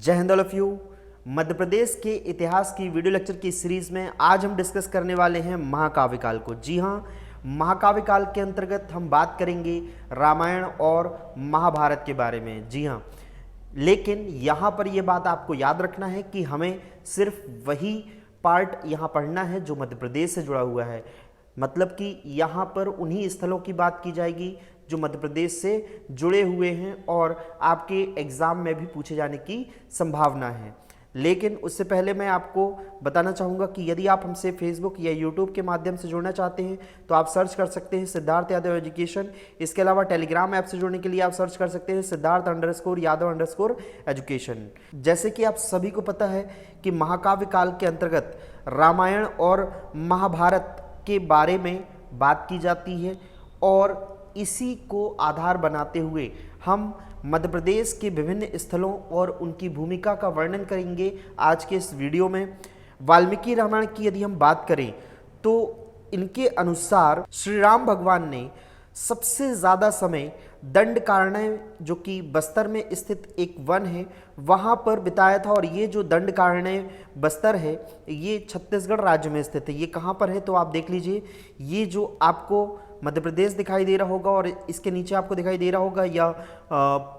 जय Hind all of you. Madhya Pradesh के इतिहास की वीडियो लेक्चर की सीरीज में आज हम डिस्कस करने वाले हैं महाकाव्य काल को। जी हाँ, महाकाव्य काल के अंतर्गत हम बात करेंगे रामायण और महाभारत के बारे में। जी हाँ, लेकिन यहाँ पर यह बात आपको याद रखना है कि हमें सिर्फ वही पार्ट यहाँ पढ़ना है जो मध्य प्रदेश से जुड़ा हुआ है। मतलब कि यहाँ पर उन्हीं स्थलों की बात की जाएगी जो मध्य प्रदेश से जुड़े हुए हैं और आपके एग्ज़ाम में भी पूछे जाने की संभावना है। लेकिन उससे पहले मैं आपको बताना चाहूँगा कि यदि आप हमसे फेसबुक या यूट्यूब के माध्यम से जुड़ना चाहते हैं तो आप सर्च कर सकते हैं सिद्धार्थ यादव एजुकेशन। इसके अलावा टेलीग्राम ऐप से जुड़ने के लिए आप सर्च कर सकते हैं सिद्धार्थ_यादव_एजुकेशन। जैसे कि आप सभी को पता है कि महाकाव्य काल के अंतर्गत रामायण और महाभारत के बारे में बात की जाती है और इसी को आधार बनाते हुए हम मध्य प्रदेश के विभिन्न स्थलों और उनकी भूमिका का वर्णन करेंगे आज के इस वीडियो में। वाल्मीकि रामायण की यदि हम बात करें तो इनके अनुसार श्री राम भगवान ने सबसे ज़्यादा समय दंडकारण्य जो कि बस्तर में स्थित एक वन है वहाँ पर बिताया था। और ये जो दंडकारण्य बस्तर है ये छत्तीसगढ़ राज्य में स्थित है। ये कहाँ पर है तो आप देख लीजिए, ये जो आपको मध्य प्रदेश दिखाई दे रहा होगा और इसके नीचे आपको दिखाई दे रहा होगा या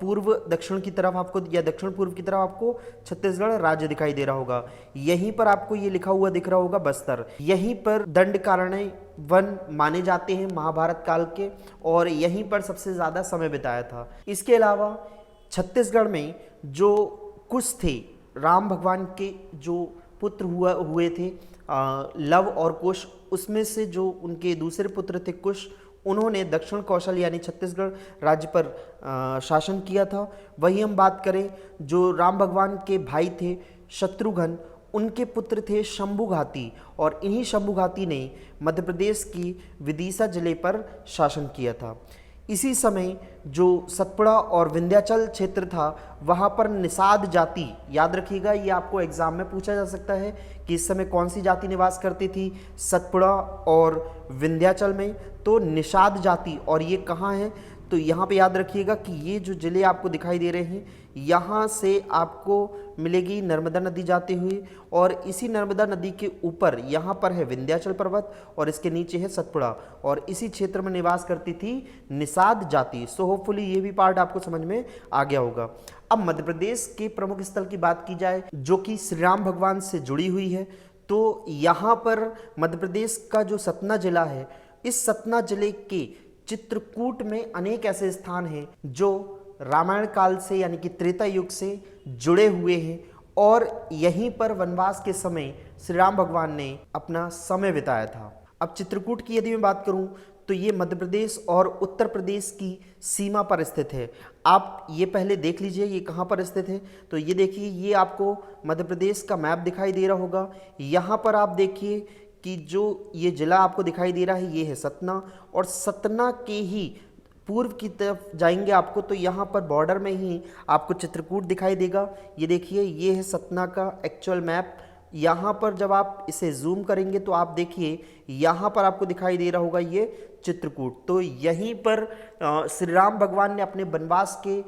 पूर्व दक्षिण की तरफ आपको या दक्षिण पूर्व की तरफ आपको छत्तीसगढ़ राज्य दिखाई दे रहा होगा। यहीं पर आपको ये लिखा हुआ दिख रहा होगा बस्तर। यहीं पर दंडकारण्य वन माने जाते हैं महाभारत काल के और यहीं पर सबसे ज़्यादा समय बिताया था। इसके अलावा छत्तीसगढ़ में जो कुश थे, राम भगवान के जो पुत्र हुए थे लव और कुश, उसमें से जो उनके दूसरे पुत्र थे कुश, उन्होंने दक्षिण कौशल यानी छत्तीसगढ़ राज्य पर शासन किया था। वही हम बात करें जो राम भगवान के भाई थे शत्रुघ्न, उनके पुत्र थे शंभुघाती और इन्हीं शंभुघाती ने मध्य प्रदेश की विदिशा जिले पर शासन किया था। इसी समय जो सतपुड़ा और विंध्याचल क्षेत्र था वहाँ पर निषाद जाति, याद रखिएगा ये आपको एग्जाम में पूछा जा सकता है कि इस समय कौन सी जाति निवास करती थी सतपुड़ा और विंध्याचल में, तो निषाद जाति। और ये कहाँ है तो यहाँ पे याद रखिएगा कि ये जो जिले आपको दिखाई दे रहे हैं यहाँ से आपको मिलेगी नर्मदा नदी जाते हुए और इसी नर्मदा नदी के ऊपर यहाँ पर है विंध्याचल पर्वत और इसके नीचे है सतपुड़ा और इसी क्षेत्र में निवास करती थी निषाद जाति। सो होपफुली ये भी पार्ट आपको समझ में आ गया होगा। अब मध्य प्रदेश के प्रमुख स्थल की बात की जाए जो कि श्री राम भगवान से जुड़ी हुई है तो यहाँ पर मध्य प्रदेश का जो सतना जिला है, इस सतना जिले के चित्रकूट में अनेक ऐसे स्थान हैं जो रामायण काल से यानी कि त्रेता युग से जुड़े हुए हैं और यहीं पर वनवास के समय श्री राम भगवान ने अपना समय बिताया था। अब चित्रकूट की यदि मैं बात करूं तो ये मध्य प्रदेश और उत्तर प्रदेश की सीमा पर स्थित है। आप ये पहले देख लीजिए ये कहाँ पर स्थित है तो ये देखिए, ये आपको मध्य प्रदेश का मैप दिखाई दे रहा होगा। यहाँ पर आप देखिए कि जो ये जिला आपको दिखाई दे रहा है ये है सतना और सतना के ही पूर्व की तरफ जाएंगे आपको तो यहाँ पर बॉर्डर में ही आपको चित्रकूट दिखाई देगा। ये देखिए ये है सतना का एक्चुअल मैप। यहाँ पर जब आप इसे जूम करेंगे तो आप देखिए यहाँ पर आपको दिखाई दे रहा होगा ये चित्रकूट। तो यहीं पर श्री राम भगवान ने अपने वनवास के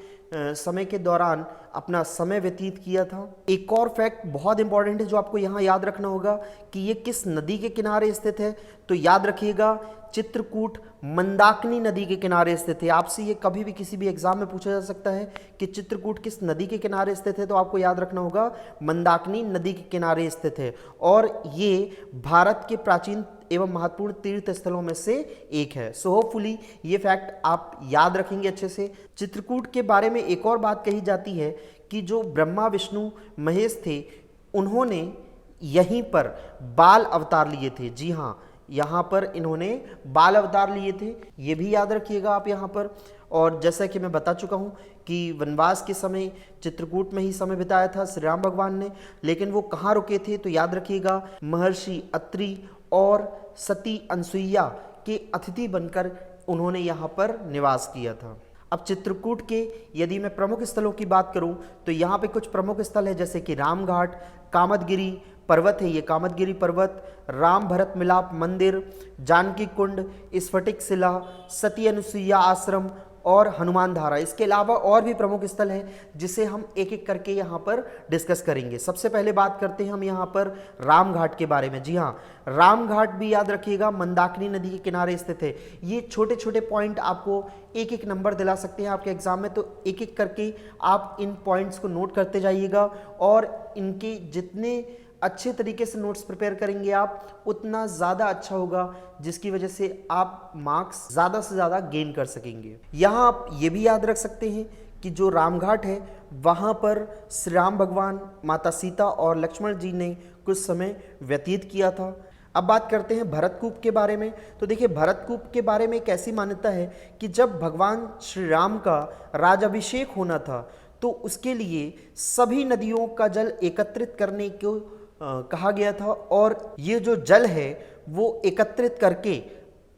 समय के दौरान अपना समय व्यतीत किया था। एक और फैक्ट बहुत इंपॉर्टेंट है जो आपको यहाँ याद रखना होगा कि ये किस नदी के किनारे स्थित है तो याद रखिएगा चित्रकूट मंदाकिनी नदी के किनारे स्थित है। आपसे ये कभी भी किसी भी एग्जाम में पूछा जा सकता है कि चित्रकूट किस नदी के किनारे स्थित है तो आपको याद रखना होगा मंदाकिनी नदी के किनारे स्थित है और ये भारत के प्राचीन एवं महत्वपूर्ण तीर्थ स्थलों में से एक है। सो होपफुली ये फैक्ट आप याद रखेंगे अच्छे से। चित्रकूट के बारे में एक और बात कही जाती है कि जो ब्रह्मा विष्णु महेश थे उन्होंने यहीं पर बाल अवतार लिए थे। जी हाँ, यहाँ पर इन्होंने बाल अवतार लिए थे, ये भी याद रखिएगा आप यहाँ पर। और जैसा कि मैं बता चुका हूँ कि वनवास के समय चित्रकूट में ही समय बिताया था श्री राम भगवान ने, लेकिन वो कहाँ रुके थे तो याद रखिएगा महर्षि अत्रि और सती अनसुईया के अतिथि बनकर उन्होंने यहाँ पर निवास किया था। अब चित्रकूट के यदि मैं प्रमुख स्थलों की बात करूं तो यहाँ पे कुछ प्रमुख स्थल है जैसे कि रामघाट, कामदगिरी पर्वत है ये कामदगिरी पर्वत, राम भरत मिलाप मंदिर, जानकी कुंड, स्फटिक शिला, सती अनुसुईया आश्रम और हनुमान धारा। इसके अलावा और भी प्रमुख स्थल हैं जिसे हम एक एक करके यहाँ पर डिस्कस करेंगे। सबसे पहले बात करते हैं हम यहाँ पर रामघाट के बारे में। जी हाँ, रामघाट भी याद रखिएगा मंदाकिनी नदी के किनारे स्थित है। ये छोटे छोटे पॉइंट आपको एक एक नंबर दिला सकते हैं आपके एग्जाम में, तो एक एक करके आप इन पॉइंट्स को नोट करते जाइएगा और इनके जितने अच्छे तरीके से नोट्स प्रिपेयर करेंगे आप उतना ज़्यादा अच्छा होगा, जिसकी वजह से आप मार्क्स ज़्यादा से ज़्यादा गेन कर सकेंगे। यहाँ आप ये भी याद रख सकते हैं कि जो रामघाट है वहाँ पर श्री राम भगवान, माता सीता और लक्ष्मण जी ने कुछ समय व्यतीत किया था। अब बात करते हैं भरतकूप के बारे में। तो देखिए, भरतकूप के बारे में एक ऐसी मान्यता है कि जब भगवान श्री राम का राजाभिषेक होना था तो उसके लिए सभी नदियों का जल एकत्रित करने को कहा गया था, और ये जो जल है वो एकत्रित करके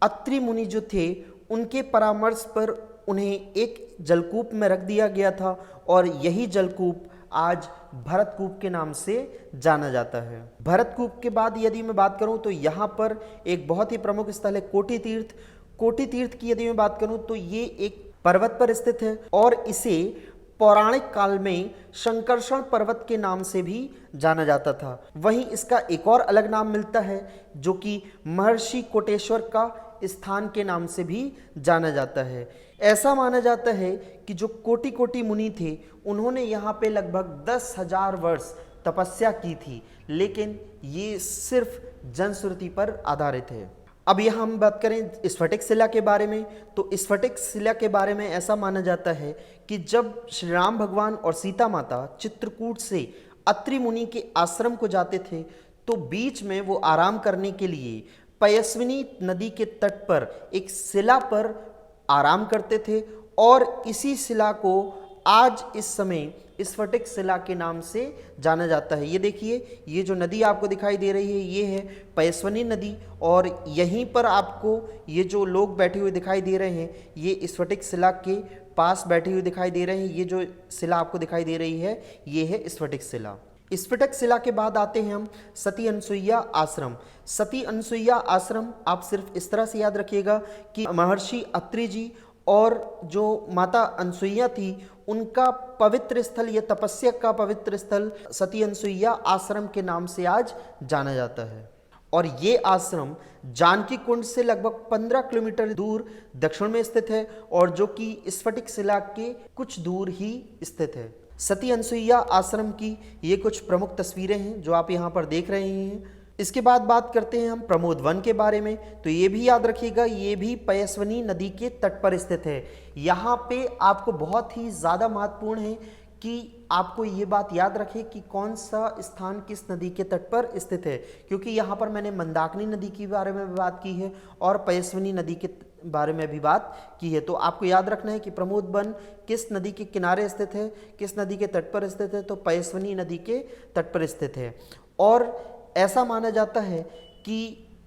अत्रि मुनि जो थे उनके परामर्श पर उन्हें एक जलकूप में रख दिया गया था, और यही जलकूप आज भरतकूप के नाम से जाना जाता है। भरतकूप के बाद यदि मैं बात करूं तो यहाँ पर एक बहुत ही प्रमुख स्थल है कोटि तीर्थ। कोटि तीर्थ की यदि मैं बात करूं तो ये एक पर्वत पर स्थित है और इसे पौराणिक काल में शंकरषण पर्वत के नाम से भी जाना जाता था। वहीं इसका एक और अलग नाम मिलता है जो कि महर्षि कोटेश्वर का स्थान के नाम से भी जाना जाता है। ऐसा माना जाता है कि जो कोटि कोटि मुनि थे उन्होंने यहाँ पे लगभग 10,000 वर्ष तपस्या की थी, लेकिन ये सिर्फ जनश्रुति पर आधारित है। अब यहाँ हम बात करें स्फटिक शिला के बारे में, तो स्फटिक शिला के बारे में ऐसा माना जाता है कि जब श्री राम भगवान और सीता माता चित्रकूट से अत्रि मुनि के आश्रम को जाते थे तो बीच में वो आराम करने के लिए पयस्विनी नदी के तट पर एक शिला पर आराम करते थे, और इसी शिला को आज इस समय स्फटिक शिला के नाम से जाना जाता है। ये देखिए, ये जो नदी आपको दिखाई दे रही है ये है पयस्विनी नदी, और यहीं पर आपको ये जो लोग बैठे हुए दिखाई दे रहे हैं ये स्फटिक शिला के पास बैठे हुए दिखाई दे रहे हैं। ये जो शिला आपको दिखाई दे रही है ये है स्फटिक शिला। स्फटिक शिला के बाद आते हैं हम सती अनसुईया आश्रम। सती अनसुईया आश्रम आप सिर्फ इस तरह से याद रखिएगा कि महर्षि अत्रि जी और जो माता अनसुईया थी उनका पवित्र स्थल, यह तपस्या का पवित्र स्थल सती अनसुईया आश्रम के नाम से आज जाना जाता है। और ये आश्रम जानकी कुंड से लगभग 15 किलोमीटर दूर दक्षिण में स्थित है, और जो कि स्फटिक शिला के कुछ दूर ही स्थित है। सती अनसुईया आश्रम की ये कुछ प्रमुख तस्वीरें हैं जो आप यहाँ पर देख रहे हैं। इसके बाद बात करते हैं हम प्रमोद वन के बारे में। तो ये भी याद रखिएगा, ये भी पयस्विनी नदी के तट पर स्थित है। यहाँ पे आपको बहुत ही ज़्यादा महत्वपूर्ण है कि आपको ये बात याद रखें कि कौन सा स्थान किस नदी के तट पर स्थित है, क्योंकि यहाँ पर मैंने मंदाकिनी नदी के बारे में भी बात की है और पयस्विनी नदी के बारे में भी बात की है। तो आपको याद रखना है कि प्रमोद वन किस नदी के किनारे स्थित है, किस नदी के तट पर स्थित है, तो पयस्विनी नदी के तट पर स्थित है। और ऐसा माना जाता है कि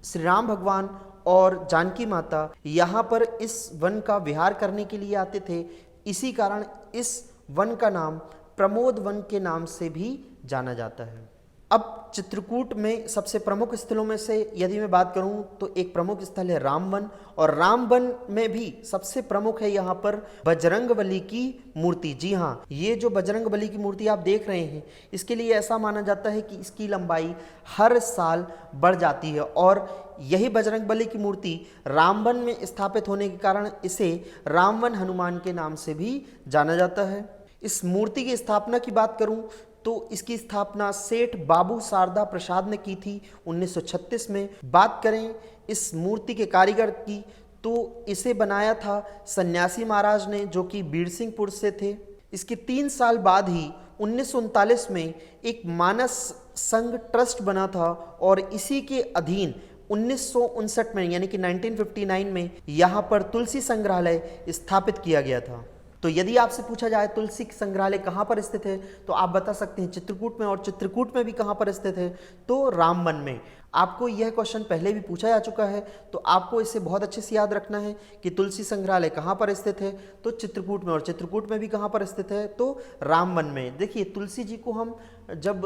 श्री राम भगवान और जानकी माता यहाँ पर इस वन का विहार करने के लिए आते थे, इसी कारण इस वन का नाम प्रमोद वन के नाम से भी जाना जाता है। अब चित्रकूट में सबसे प्रमुख स्थलों में से यदि मैं बात करूं तो एक प्रमुख स्थल है रामवन, और रामवन में भी सबसे प्रमुख है यहाँ पर बजरंगबली की मूर्ति। जी हाँ, ये जो बजरंगबली की मूर्ति आप देख रहे हैं इसके लिए ऐसा माना जाता है कि इसकी लंबाई हर साल बढ़ जाती है, और यही बजरंगबली की मूर्ति रामवन में स्थापित होने के कारण इसे रामवन हनुमान के नाम से भी जाना जाता है। इस मूर्ति की स्थापना की बात करूं तो इसकी स्थापना सेठ बाबू शारदा प्रसाद ने की थी 1936 में। बात करें इस मूर्ति के कारीगर की तो इसे बनाया था सन्यासी महाराज ने, जो कि बीरसिंहपुर से थे। इसके 3 साल बाद ही 1939 में एक मानस संघ ट्रस्ट बना था, और इसी के अधीन 1959 में यानी कि 1959 में यहाँ पर तुलसी संग्रहालय स्थापित किया गया था। तो यदि आपसे पूछा जाए तुलसी संग्रहालय कहाँ पर स्थित है तो आप बता सकते हैं चित्रकूट में, और चित्रकूट में भी कहाँ पर स्थित है तो रामवन में। आपको यह क्वेश्चन पहले भी पूछा जा चुका है, तो आपको इसे बहुत अच्छे से याद रखना है कि तुलसी संग्रहालय कहाँ पर स्थित है तो चित्रकूट में, और चित्रकूट में भी कहाँ पर स्थित है तो रामवन में। देखिए, तुलसी जी को हम जब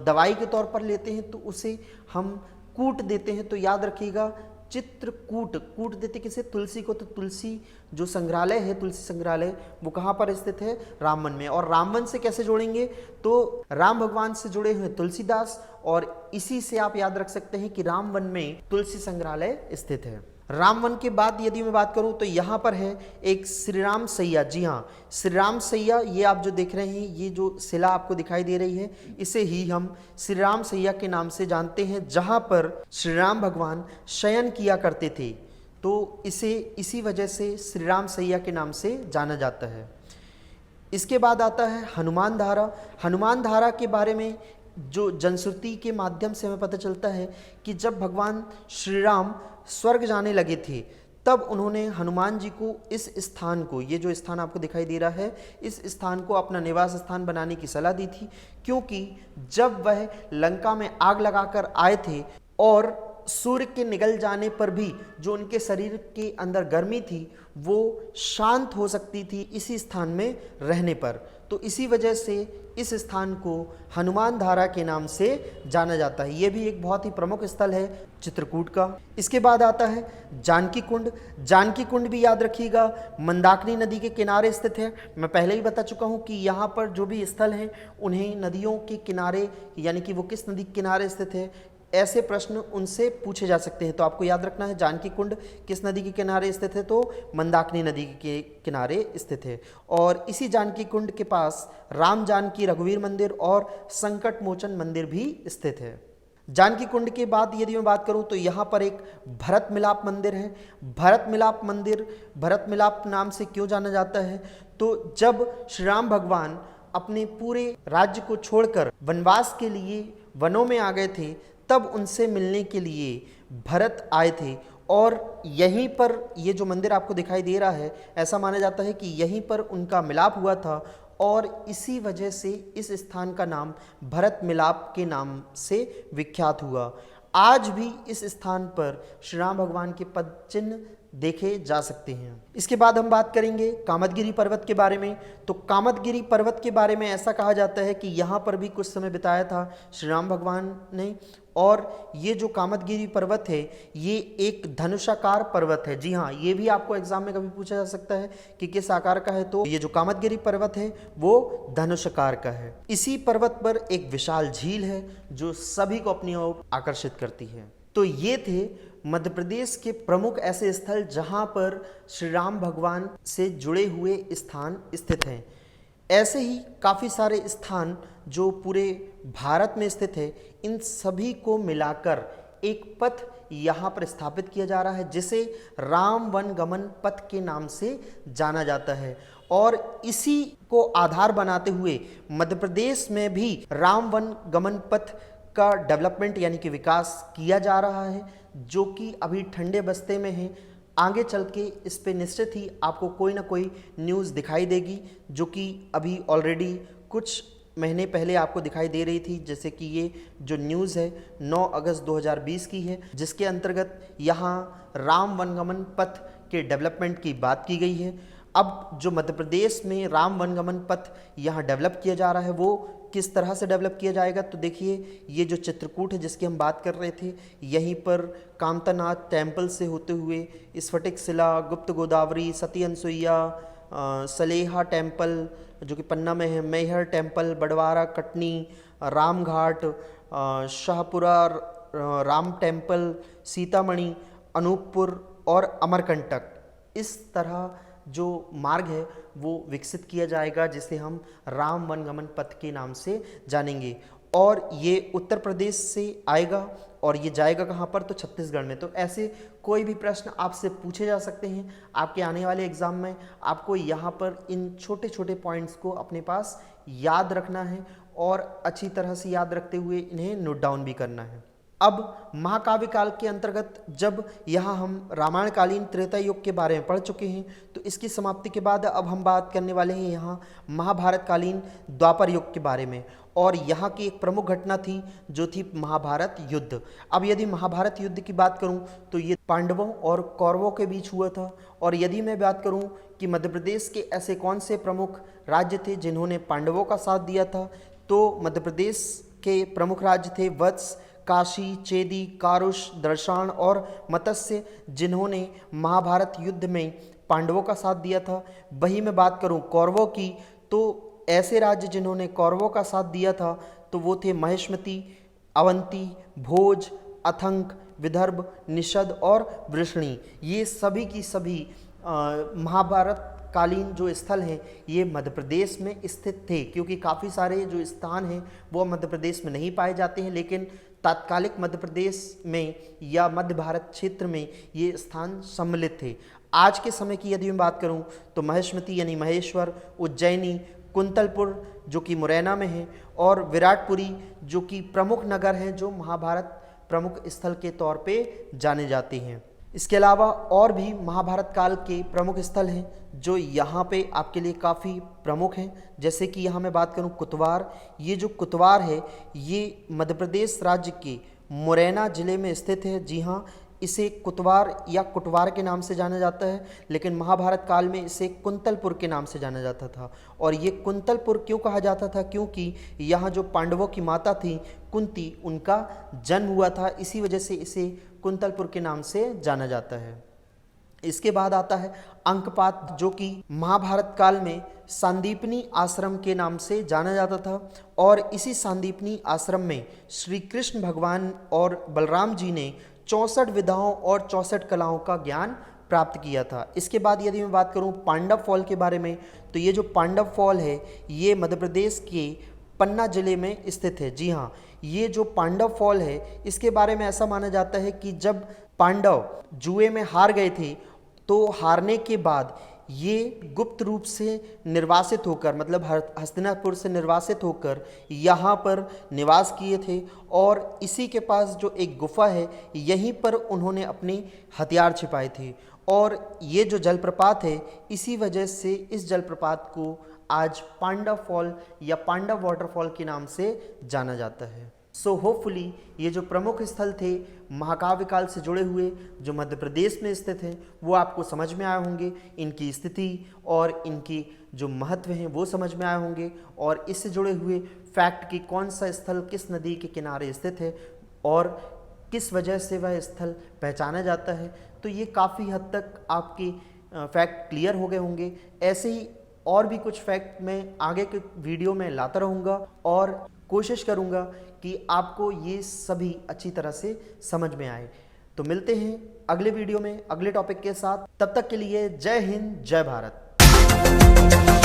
दवाई के तौर पर लेते हैं तो उसे हम कूट देते हैं, तो याद रखिएगा चित्रकूट, कूट देते किसे, तुलसी को, तो तुलसी जो संग्रहालय है, तुलसी संग्रहालय, वो कहाँ पर स्थित है, रामवन में। और रामवन से कैसे जोड़ेंगे, तो राम भगवान से जुड़े हुए तुलसीदास, और इसी से आप याद रख सकते हैं कि रामवन में तुलसी संग्रहालय स्थित है। रामवन के बाद यदि मैं बात करूं तो यहाँ पर है एक श्री राम सैया। जी हाँ, श्री राम सैया, ये आप जो देख रहे हैं, ये जो शिला आपको दिखाई दे रही है, इसे ही हम श्री राम सैया के नाम से जानते हैं, जहाँ पर श्री राम भगवान शयन किया करते थे, तो इसे इसी वजह से श्री राम सैया के नाम से जाना जाता है। इसके बाद आता है हनुमान धारा। हनुमान धारा के बारे में जो जनश्रुति के माध्यम से हमें पता चलता है कि जब भगवान श्री राम स्वर्ग जाने लगे थे, तब उन्होंने हनुमान जी को इस स्थान को, ये जो स्थान आपको दिखाई दे रहा है, इस स्थान को अपना निवास स्थान बनाने की सलाह दी थी, क्योंकि जब वह लंका में आग लगाकर आए थे और सूर्य के निकल जाने पर भी जो उनके शरीर के अंदर गर्मी थी वो शांत हो सकती थी इसी स्थान में रहने पर, तो इसी वजह से इस स्थान को हनुमान धारा के नाम से जाना जाता है। ये भी एक बहुत ही प्रमुख स्थल है चित्रकूट का। इसके बाद आता है जानकी कुंड। जानकी कुंड भी याद रखिएगा, मंदाकिनी नदी के किनारे स्थित है। मैं पहले ही बता चुका हूँ कि यहाँ पर जो भी स्थल हैं उन्हें नदियों के किनारे, यानी कि वो किस नदी के किनारे स्थित है, ऐसे प्रश्न उनसे पूछे जा सकते हैं। तो आपको याद रखना है जानकी कुंड किस नदी के किनारे स्थित है, तो मंदाकिनी नदी के किनारे स्थित है। और इसी जानकी कुंड के पास राम जानकी रघुवीर मंदिर और संकट मोचन मंदिर भी स्थित है। जानकी कुंड के बाद यदि मैं बात करूं तो यहाँ पर एक भरत मिलाप मंदिर है। भरत मिलाप मंदिर भरत मिलाप नाम से क्यों जाना जाता है, तो जब श्री राम भगवान अपने पूरे राज्य को छोड़कर वनवास के लिए वनों में आ गए थे, तब उनसे मिलने के लिए भरत आए थे, और यहीं पर ये जो मंदिर आपको दिखाई दे रहा है, ऐसा माना जाता है कि यहीं पर उनका मिलाप हुआ था, और इसी वजह से इस स्थान का नाम भरत मिलाप के नाम से विख्यात हुआ। आज भी इस स्थान पर श्री राम भगवान के पद चिन्ह देखे जा सकते हैं। इसके बाद हम बात करेंगे कामदगिरी पर्वत के बारे में। तो कामदगिरी पर्वत के बारे में ऐसा कहा जाता है कि यहाँ पर भी कुछ समय बिताया था श्री राम भगवान ने, और ये जो कामदगिरी पर्वत है ये एक धनुषाकार पर्वत है। जी हाँ, ये भी आपको एग्जाम में कभी पूछा जा सकता है कि किस आकार का है, तो ये जो कामदगिरी पर्वत है वो धनुषाकार का है। इसी पर्वत पर एक विशाल झील है जो सभी को अपनी ओर आकर्षित करती है। तो ये थे मध्य प्रदेश के प्रमुख ऐसे स्थल जहाँ पर श्री राम भगवान से जुड़े हुए स्थान स्थित हैं। ऐसे ही काफ़ी सारे स्थान जो पूरे भारत में स्थित है, इन सभी को मिलाकर एक पथ यहाँ पर स्थापित किया जा रहा है जिसे राम वन गमन पथ के नाम से जाना जाता है। और इसी को आधार बनाते हुए मध्य प्रदेश में भी राम वन गमन पथ का डेवलपमेंट यानी कि विकास किया जा रहा है, जो कि अभी ठंडे बस्ते में है। आगे चल के इस पे निश्चित ही आपको कोई ना कोई न्यूज़ दिखाई देगी, जो कि अभी ऑलरेडी कुछ महीने पहले आपको दिखाई दे रही थी। जैसे कि ये जो न्यूज़ है 9 अगस्त 2020 की है, जिसके अंतर्गत यहाँ राम वनगमन पथ के डेवलपमेंट की बात की गई है। अब जो मध्य प्रदेश में राम वनगमन पथ यहाँ डेवलप किया जा रहा है वो किस तरह से डेवलप किया जाएगा, तो देखिए ये जो चित्रकूट है जिसकी हम बात कर रहे थे, यहीं पर कामतानाथ टेम्पल से होते हुए स्फटिक शिला, गुप्त गोदावरी, सती अनसुईया, सलेहा टेम्पल जो कि पन्ना में है, मैहर टेम्पल, बड़वारा, कटनी, रामघाट, शाहपुरा राम टेम्पल, सीतामढ़ी, अनूपपुर और अमरकंटक, इस तरह जो मार्ग है वो विकसित किया जाएगा जिसे हम राम वनगमन पथ के नाम से जानेंगे। और ये उत्तर प्रदेश से आएगा और ये जाएगा कहाँ पर, तो छत्तीसगढ़ में। तो ऐसे कोई भी प्रश्न आपसे पूछे जा सकते हैं आपके आने वाले एग्जाम में। आपको यहाँ पर इन छोटे छोटे पॉइंट्स को अपने पास याद रखना है और अच्छी तरह से याद रखते हुए इन्हें नोट डाउन भी करना है। अब महाकाव्य काल के अंतर्गत जब यहाँ हम रामायण कालीन त्रेता युग के बारे में पढ़ चुके हैं, तो इसकी समाप्ति के बाद अब हम बात करने वाले हैं यहाँ महाभारत कालीन द्वापर युग के बारे में। और यहाँ की एक प्रमुख घटना थी जो थी महाभारत युद्ध। अब यदि महाभारत युद्ध की बात करूँ तो ये पांडवों और कौरवों के बीच हुआ था। और यदि मैं बात करूँ कि मध्य प्रदेश के ऐसे कौन से प्रमुख राज्य थे जिन्होंने पांडवों का साथ दिया था, तो मध्य प्रदेश के प्रमुख राज्य थे वत्स, काशी, चेदी, कारुष, दर्शान और मत्स्य जिन्होंने महाभारत युद्ध में पांडवों का साथ दिया था। वही मैं बात करूं कौरवों की, तो ऐसे राज्य जिन्होंने कौरवों का साथ दिया था तो वो थे महेशमती, अवंती, भोज, अथंक, विदर्भ, निषद और वृष्णी। ये सभी की सभी महाभारत कालीन जो स्थल हैं ये मध्य प्रदेश में स्थित थे, क्योंकि काफ़ी सारे जो स्थान हैं वो मध्य प्रदेश में नहीं पाए जाते हैं, लेकिन तात्कालिक मध्य प्रदेश में या मध्य भारत क्षेत्र में ये स्थान सम्मिलित थे। आज के समय की यदि मैं बात करूं तो महेशमती यानी महेश्वर, उज्जैनी, कुंतलपुर जो कि मुरैना में है और विराटपुरी जो कि प्रमुख नगर हैं जो महाभारत प्रमुख स्थल के तौर पे जाने जाते हैं। इसके अलावा और भी महाभारत काल के प्रमुख स्थल हैं जो यहाँ पे आपके लिए काफ़ी प्रमुख हैं। जैसे कि यहाँ मैं बात करूँ कुतवार। ये जो कुतवार है ये मध्य प्रदेश राज्य के मुरैना ज़िले में स्थित है। जी हाँ, इसे कुतवार या कुटवार के नाम से जाना जाता है, लेकिन महाभारत काल में इसे कुंतलपुर के नाम से जाना जाता था। और ये कुंतलपुर क्यों कहा जाता था? क्योंकि यहाँ जो पांडवों की माता थी कुंती, उनका जन्म हुआ था, इसी वजह से इसे कुंतलपुर के नाम से जाना जाता है। इसके बाद आता है अंकपात, जो कि महाभारत काल में सांदीपनी आश्रम के नाम से जाना जाता था। और इसी सांदीपनी आश्रम में श्री कृष्ण भगवान और बलराम जी ने 64 विधाओं और 64 कलाओं का ज्ञान प्राप्त किया था। इसके बाद यदि मैं बात करूं पांडव फॉल के बारे में, तो ये जो पांडव फॉल है ये मध्य प्रदेश के पन्ना जिले में स्थित है। जी हाँ, ये जो पांडव फॉल है इसके बारे में ऐसा माना जाता है कि जब पांडव जुए में हार गए थे तो हारने के बाद ये गुप्त रूप से निर्वासित होकर, मतलब हस्तिनापुर से निर्वासित होकर यहाँ पर निवास किए थे। और इसी के पास जो एक गुफा है यहीं पर उन्होंने अपने हथियार छिपाए थे। और ये जो जलप्रपात है इसी वजह से इस जलप्रपात को आज पांडव फॉल या पांडव वाटरफॉल के नाम से जाना जाता है। सो होपफुली ये जो प्रमुख स्थल थे महाकाव्य काल से जुड़े हुए जो मध्य प्रदेश में स्थित हैं वो आपको समझ में आए होंगे। इनकी स्थिति और इनकी जो महत्व हैं वो समझ में आए होंगे, और इससे जुड़े हुए फैक्ट कि कौन सा स्थल किस नदी के किनारे स्थित है और किस वजह से वह स्थल पहचाना जाता है। तो ये काफ़ी हद तक आपके फैक्ट क्लियर हो गए होंगे। ऐसे ही और भी कुछ फैक्ट मैं आगे के वीडियो में लाता रहूँगा और कोशिश करूँगा कि आपको ये सभी अच्छी तरह से समझ में आए। तो मिलते हैं अगले वीडियो में अगले टॉपिक के साथ। तब तक के लिए जय हिंद, जय भारत।